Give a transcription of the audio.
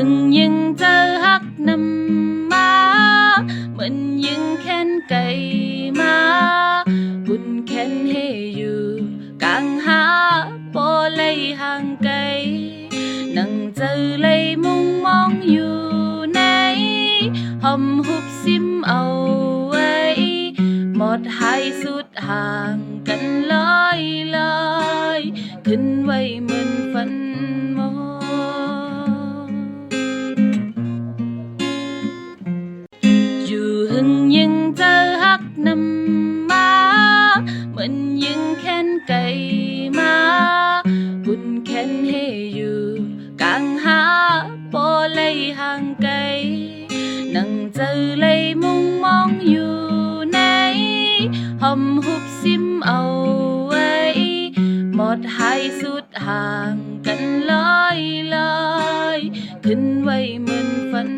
หึงยังเจอฮักนำมาเหมือนยังแค้นไก่มาบุญแค้นให้อยู่กลางหาโปเลยห่างไกลนั่งเจอเลยมุงมองอยู่ในหอมหุบซิมเอาไว้หมดหายสุดห่างกันลอยลอยขึ้นไว้เหมือนฝันมองอยู่หึงยังเจอฮักนำมาเหมือนยังแค้นไก่มาบุญแค้นให้อยู่กลางหาโปเลยห่างไกลนั่งเจอเลยมุงมองอยู่ในหอมหุบซิมเอาไว้หมดหายสุดห่างกันลอยลอยขึ้นไว้เหมือนฝัน